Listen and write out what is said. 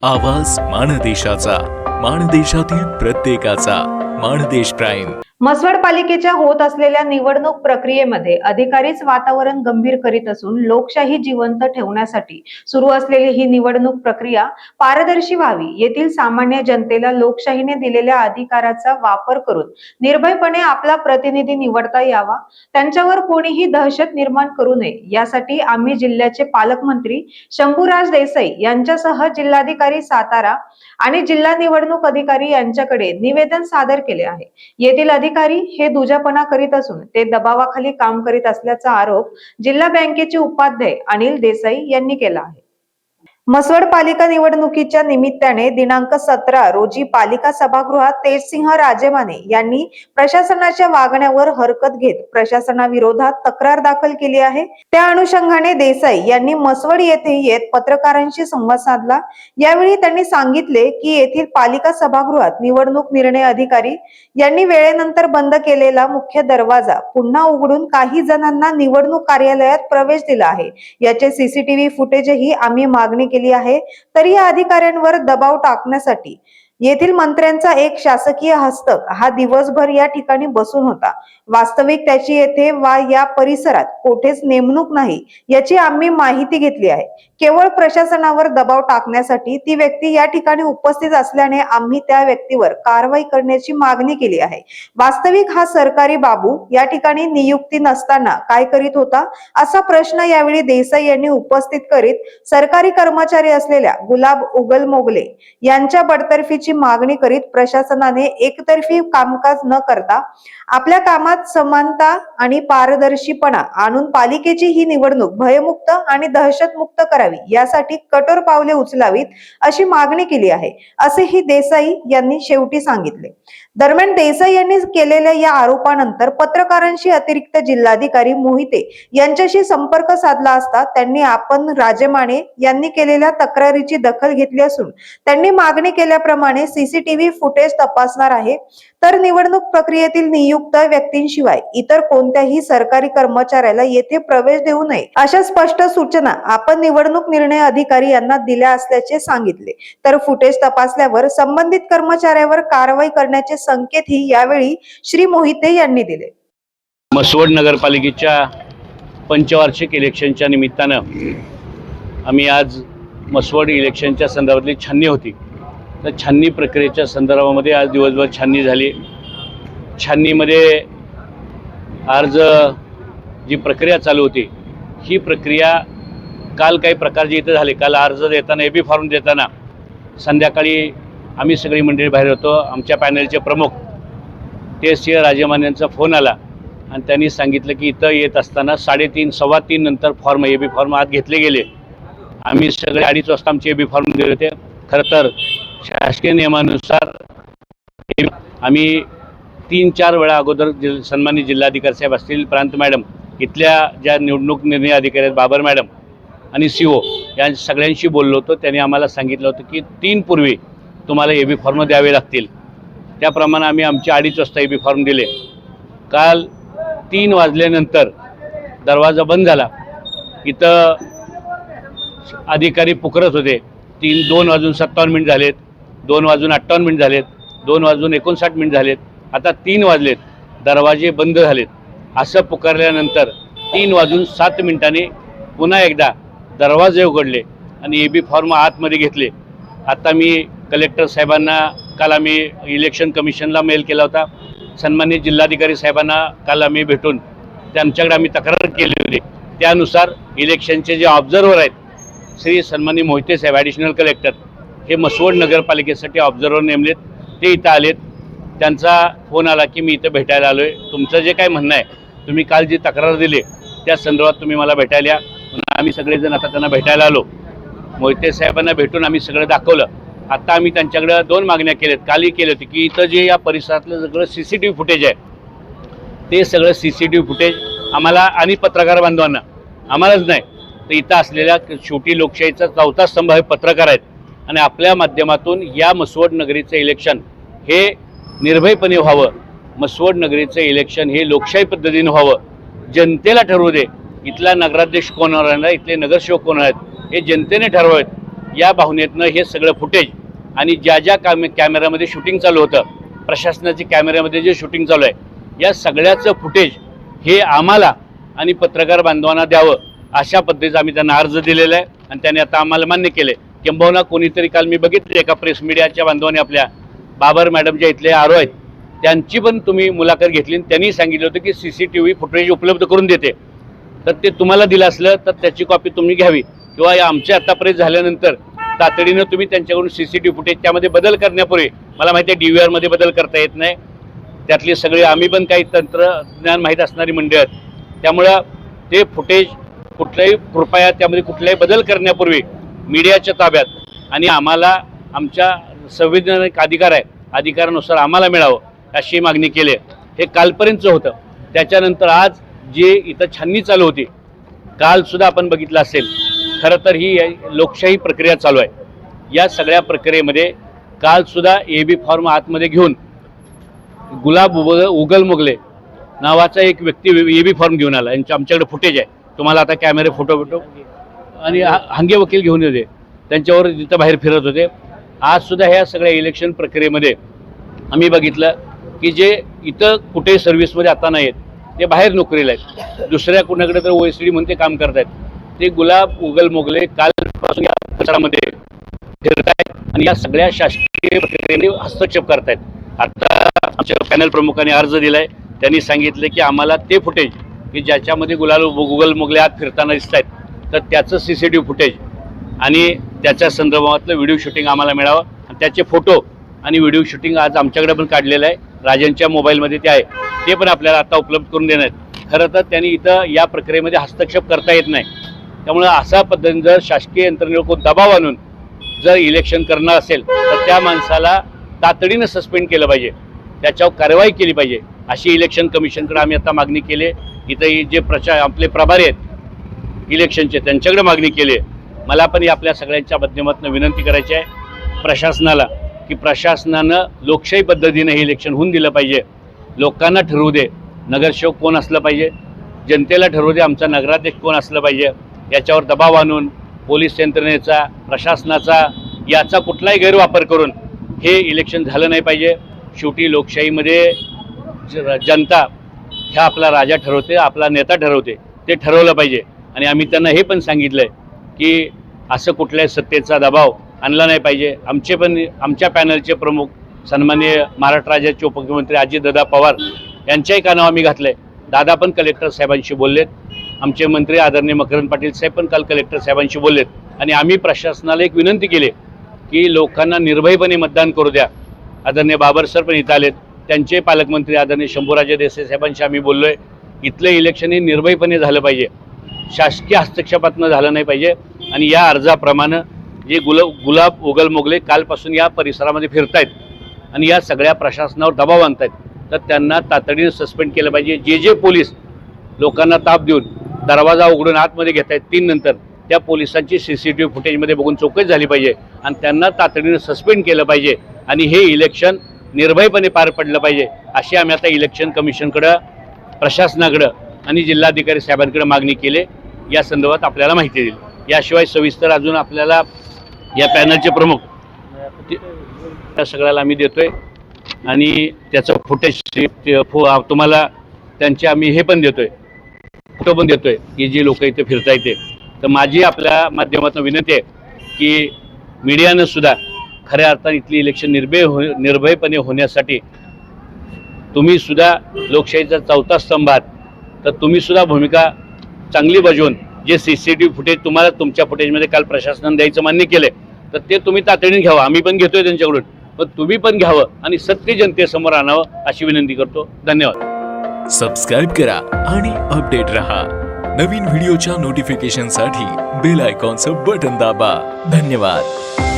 आवाज माणदेशाचा, माणदेशातील प्रत्येकाचा. माणदेश प्राईम. म्हसवड पालिकेच्या होत असलेल्या निवडणूक प्रक्रियेमध्ये अधिकारीच वातावरण गंभीर करीत असून लोकशाही जिवंत ठेवण्यासाठी सुरू असलेली ही निवडणूक प्रक्रिया पारदर्शी व्हावी, येथील सामान्य जनतेला लोकशाहीने दिलेल्या अधिकाराचा वापर करून निर्भयपणे आपला प्रतिनिधी निवडता यावा, त्यांच्यावर कोणीही दहशत निर्माण करू नये, यासाठी आम्ही जिल्ह्याचे पालकमंत्री शंभूराज देसाई यांच्यासह जिल्हाधिकारी सातारा आणि जिल्हा निवडणूक अधिकारी यांच्याकडे निवेदन सादर केले आहे. येथील अधिकारी हे दुजापणा करीत असून ते दबावाखाली काम करीत असल्याचा आरोप जिल्हा बँकेचे उपाध्यक्ष अनिल देसाई यांनी केला आहे. म्हसवड पालिका निवडणुकीच्या निमित्ताने दिनांक 17 रोजी पालिका सभागृहात तेजसिंह राजेमाने यांनी प्रशासनाच्या वागण्यावर हरकत घेत प्रशासनाविरोधात तक्रार दाखल केली आहे. त्या अनुषंगाने देसाई यांनी म्हसवड येथे येत पत्रकारांशी संवाद साधला. यावेळी त्यांनी सांगितले की येथील पालिका सभागृहात निवडणूक निर्णय अधिकारी यांनी वेळेनंतर बंद केलेला मुख्य दरवाजा पुन्हा उघडून काही जणांना निवडणूक कार्यालयात प्रवेश दिला आहे. याचे सीसीटीव्ही फुटेजही आम्ही मागणी केली आहे. तरी या अधिकाऱ्यांवर दबाव टाकण्यासाठी येथील मंत्र्यांचा एक शासकीय हस्तक हा दिवसभर या ठिकाणी बसून होता. वास्तविक त्याची येथे वा या परिसरात कोठेच नेमणूक नाही याची आम्ही माहिती घेतली आहे. केवळ प्रशासनावर दबाव टाकण्यासाठी ती व्यक्ती या ठिकाणी उपस्थित असल्याने आम्ही त्या व्यक्तीवर कारवाई करण्याची मागणी केली आहे. वास्तविक हा सरकारी बाबू या ठिकाणी नियुक्ती नसताना काय करीत होता, असा प्रश्न यावेळी देसाई यांनी उपस्थित करीत सरकारी कर्मचारी असलेल्या गुलाब उगल मोगले यांच्या बडतर्फीची मागणी करीत प्रशासनाने एकतर्फी कामकाज न करता आपल्या कामात समानता आणि पारदर्शीपणा आणून पालिकेची ही निवडणूक भयमुक्त आणि दहशतमुक्त करावी, यासाठी कठोर पावले उचलावीत अशी मागणी केली आहे, असेही देसाई यांनी शेवटी सांगितले. दरम्यान देसाई यांनी केलेल्या या आरोपानंतर पत्रकारांशी अतिरिक्त जिल्हाधिकारी मोहिते यांच्याशी संपर्क साधला असता त्यांनी आपण राजेमाने यांनी केलेल्या तक्रारीची दखल घेतली असून त्यांनी मागणी केल्याप्रमाणे सीसीटीव्ही फुटेज तपासणार आहे. तर निवडणूक प्रक्रियेतील नियुक्त व्यक्तींशिवाय इतर कोणत्याही सरकारी कर्मचाऱ्याला येथे प्रवेश देऊ नये अशा स्पष्ट सूचना आपण निवडणूक निर्णय अधिकारी यांना दिल्या असल्याचे सांगितले. तर फुटेज तपासल्यावर संबंधित कर्मचाऱ्यावर कारवाई करण्याचे संकेतही यावेळी श्री मोहिते यांनी दिले. म्हसवड नगरपालिकेच्या पंचवार्षिक इलेक्शनच्या निमित्तानं आम्ही आज म्हसवड इलेक्शनच्या संदर्भातली छाननी होती. तर छाननी प्रक्रियेच्या संदर्भामध्ये आज दिवसभर छाननी झाली. छाननीमध्ये अर्ज जी प्रक्रिया चालू होती ही प्रक्रिया काल काही प्रकारचे इथं झाले. काल अर्ज देताना एबी फॉर्म देताना संध्याकाळी आम्ही सगळी मंडळी बाहेर होतो. आमच्या पॅनलचे प्रमुख तेजसिंह राजेमान यांचा फोन आला आणि त्यांनी सांगितलं की इथं येत असताना 3:30 सव्वा 3 नंतर फॉर्म एबी फॉर्म आत घेतले गेले. आम्ही सगळे 2:30 वाजता आमचे एबी फॉर्म दिले होते. खरं तर शासकीय नियमानुसार आम्ही 3-4 वेळा अगोदर सन्मानित जिल्हाधिकारी साहेब असतील, प्रांत मॅडम, इथल्या ज्या निवडणूक निर्णय अधिकारी आहेत बाबर मॅडम आणि CO या सगळ्यांशी बोललो होतो. त्यांनी आम्हाला सांगितलं होतं की 3 पूर्वी तुम्हाला एबी फॉर्म द्यावे लागतील. त्याप्रमाणे आम्ही आमचे 2:30 वाजता एबी फॉर्म दिले. काल 3 वाजल्यानंतर दरवाजा बंद झाला. इथं अधिकारी पुकारत होते. 2:57 झालेत, 2:58 झालेत, 2:59 झालेत, आता 3 वाजलेत, दरवाजे बंद झालेत असं पुकारल्यानंतर 3:07 पुन्हा एकदा दरवाजे उघडले आणि एबी फॉर्म आतमध्ये घेतले. आता मी कलेक्टर साहेबांना काल आम्ही इलेक्शन कमिशनला मेल केला होता. सन्मानित जिल्हाधिकारी साहेबांना काल आम्ही भेटून त्यांच्याकडे आम्ही तक्रार केली होती. त्यानुसार इलेक्शनचे जे ऑब्झर्वर आहेत श्री सन्मानित मोहिते साहेब ॲडिशनल कलेक्टर, हे म्हसवड नगरपालिकेसाठी ऑब्झर्वर नेमलेत. ते इथं आलेत. त्यांचा फोन आला की मी इथं भेटायला आलो आहे. तुमचं जे काय म्हणणं आहे, तुम्ही काल जी तक्रार दिली त्या संदर्भात तुम्ही मला भेटायला या. आम्ही सगळेजण आता त्यांना भेटायला आलो. मोहिते साहेबांना भेटून आम्ही सगळं दाखवलं. आता आम्ही त्यांच्याकडे 2 मागण्या केल्यात. कालही केली होती की इथं जे या परिसरातलं सगळं CCTV फुटेज आहे ते सगळं CCTV फुटेज आम्हाला आणि पत्रकार बांधवांना, आम्हालाच नाही तर इथं असलेल्या शेवटी लोकशाहीचा 4था स्तंभ हे पत्रकार आहेत आणि आपल्या माध्यमातून या म्हसवड नगरीचं इलेक्शन हे निर्भयपणे व्हावं. म्हसवड नगरीचं इलेक्शन हे लोकशाही पद्धतीने व्हावं. जनतेला ठरवू दे इथला नगराध्यक्ष कोण होणार आहे, इथले नगरसेवक कोण आहेत हे जनतेने ठरवावेत. या भावनेतनं हे सगळं फुटेज आणि ज्या ज्या कॅमेऱ्यामध्ये शूटिंग चालू होतं, प्रशासनाची कॅमेऱ्यामध्ये जे शूटिंग चालू आहे, या सगळ्याचं फुटेज हे आम्हाला आणि पत्रकार बांधवांना द्यावं अशा पद्धतीचा आम्ही त्यांना अर्ज दिलेला आहे आणि त्यांनी आता आम्हाला मान्य केले. किंबहुना कोणीतरी काल मी बघितले एका प्रेस मीडियाच्या बांधवांनी आपल्या बाबर मॅडम जे इथले आरो आहेत त्यांची पण तुम्ही मुलाखत घेतली. त्यांनी सांगितलं होतं की CCTV फुटेज उपलब्ध करून देते, तर ते तुम्हाला दिलं असलं तर त्याची कॉपी तुम्ही घ्यावी किंवा आमच्या आतापर्यंत झाल्यानंतर तातडीनं तुम्ही त्यांच्याकडून CCTV फुटेज त्यामध्ये बदल करण्यापूर्वी, मला माहिती आहे DVR मध्ये बदल करता येत नाही, त्यातली सगळे आम्ही पण काही तंत्रज्ञान माहीत असणारी मंडळी आहेत, त्यामुळं ते फुटेज कुठल्याही कृपया त्यामध्ये कुठलाही बदल करण्यापूर्वी मीडियाच्या ताब्यात आणि आम्हाला आमच्या संविधानिक अधिकार आहे, अधिकारानुसार आम्हाला मिळावं अशी मागणी केली. हे कालपर्यंतचं होतं. त्याच्यानंतर आज जे इथं छाननी चालू होती, कालसुद्धा आपण बघितलं असेल, खरं तर ही लोकशाही प्रक्रिया चालू आहे. या सगळ्या प्रक्रियेमध्ये कालसुद्धा AB फॉर्म आतमध्ये घेऊन गुलाब उगल मोगले नावाचा एक व्यक्ती AB फॉर्म घेऊन आला. आमच्याकडे फुटेज आहे, तुम्हाला आता कॅमेरे फोटो आणि हंगे वकील घेऊन येते, त्यांच्यावर तिथं बाहेर फिरत होते. आजसुद्धा ह्या सगळ्या इलेक्शन प्रक्रियेमध्ये आम्ही बघितलं की जे इथं कुठे सर्व्हिसमध्ये आता नाही आहेत ते बाहेर नोकरीला आहेत, दुसऱ्या कुणाकडे तर OECD म्हणून ते काम करत आहेत. ते गुलाब उगल मोगले कालपासून या प्रचारामध्ये फिरत आहेत आणि या सगळ्या शासकीय प्रक्रियेमध्ये हस्तक्षेप करत आहेत. आता आमच्या पॅनल प्रमुखांनी अर्ज दिला आहे, त्यांनी सांगितलं की आम्हाला ते फुटेज की ज्याच्यामध्ये उगल मोगले आत फिरताना दिसत आहेत तर त्याचं CCTV फुटेज आणि त्याच्या संदर्भातलं व्हिडिओ शूटिंग आम्हाला मिळावं आणि त्याचे फोटो आणि व्हिडिओ शूटिंग आज आमच्याकडे पण काढलेलं आहे, राजांच्या मोबाईलमध्ये ते आहे, ते पण आपल्याला आता उपलब्ध करून देणार आहेत. खरं तर त्यांनी इथं या प्रक्रियेमध्ये हस्तक्षेप करता येत नाही, त्यामुळं अशा पद्धतीने जर शासकीय यंत्रणेवर कोण दबाव आणून जर इलेक्शन करणार असेल तर त्या माणसाला तातडीनं सस्पेंड केलं पाहिजे, त्याच्यावर कारवाई केली पाहिजे अशी इलेक्शन कमिशनकडे आम्ही आता मागणी केली आहे. इथं जे आपले प्रभारी आहेत इलेक्शनचे त्यांच्याकडे मागणी केली आहे. मला पण आपल्या सगळ्यांच्या माध्यमातून विनंती करायची आहे प्रशासनाला की प्रशासनानं लोकशाही पद्धतीने हे इलेक्शन होऊन दिलं पाहिजे. लोकांना ठरवू दे नगरसेवक कोण असलं पाहिजे, जनतेला ठरवू दे आमचा नगराध्यक्ष कोण असलं पाहिजे, याच्यावर दबाव आणून पोलीस यंत्रणेचा प्रशासनाचा याचा कुठलाही गैरवापर करून हे इलेक्शन झालं नाही पाहिजे. शेवटी लोकशाहीमध्ये जनता ह्या आपला राजा ठरवते, आपला नेता ठरवते, ते ठरवलं पाहिजे. आणि आम्ही त्यांना हे पण सांगितलं आहे की असं कुठल्याही सत्तेचा दबाव आणला नाही पाहिजे. आमच्या पॅनलचे प्रमुख सन्माननीय महाराष्ट्र राज्याचे उपमुख्यमंत्री अजितदादा पवार यांच्याही कानावर आम्ही घातलं आहे. दादा पण कलेक्टर साहेबांशी बोललेत, आमचे मंत्री आदरणीय मकरंद पाटील साहेब पण काल कलेक्टर साहेबांशी बोललेत आणि आम्ही प्रशासनाला एक विनंती केली की लोकांना निर्भयपणे मतदान करू द्या. आदरणीय बाबर सर पण इथं आलेत, त्यांचे पालकमंत्री आदरणीय शंभूराजे देसाई साहेबांशी आम्ही बोललो आहे. इथलं इलेक्शन हे निर्भयपणे झालं पाहिजे, शासकीय हस्तक्षेपातनं झालं नाही पाहिजे. आणि या अर्जाप्रमाणे जे गुलाब उगल मोगले कालपासून या परिसरामध्ये फिरत आहेत आणि या सगळ्या प्रशासनावर दबाव आणत आहेत तर त्यांना तातडीनं सस्पेंड केलं पाहिजे. जे पोलीस लोकांना ताप देऊन दरवाजा उघडून आतमध्ये घेत आहेत 3 नंतर त्या पोलिसांची CCTV फुटेजमध्ये बघून चौकशी झाली पाहिजे आणि त्यांना तातडीनं सस्पेंड केलं पाहिजे आणि हे इलेक्शन निर्भयपणे पार पडलं पाहिजे अशी आम्ही आता इलेक्शन कमिशनकडं, प्रशासनाकडं आणि जिल्हाधिकारी साहेबांकडे मागणी केली. या संदर्भात आपल्याला माहिती दिली. याशिवाय सविस्तर अजून आपल्याला या पॅनलचे प्रमुख त्या सगळ्याला आम्ही देतोय आणि त्याचं फुटेज तुम्हाला त्यांचे आम्ही हे पण देतोय, फोटो पण देतोय की जी लोक इथे फिरता येते. तर माझी आपल्या माध्यमातून विनंती आहे की मीडियानं सुद्धा खऱ्या अर्थाने इथली इलेक्शन निर्भयपणे होण्यासाठी तुम्ही सुद्धा लोकशाहीचा 4था स्तंभ आहात, तर तुम्ही सुद्धा भूमिका चांगली बजावून जे CCTV फुटेज तुम्हाला तुमच्या फुटेजमध्ये काल प्रशासनाने द्यायचं मान्य केलं तर ते तुम्ही तातडीने घ्यावं. आम्ही पण घेतोय त्यांच्याकडून, पण तुम्ही पण घ्यावं आणि सत्य जनतेसमोर आणावं अशी विनंती करतो. धन्यवाद. सबस्क्राईब करा आणि अपडेट रहा. नवीन व्हिडिओच्या नोटिफिकेशनसाठी बेल आयकॉनचं बटन दाबा. धन्यवाद.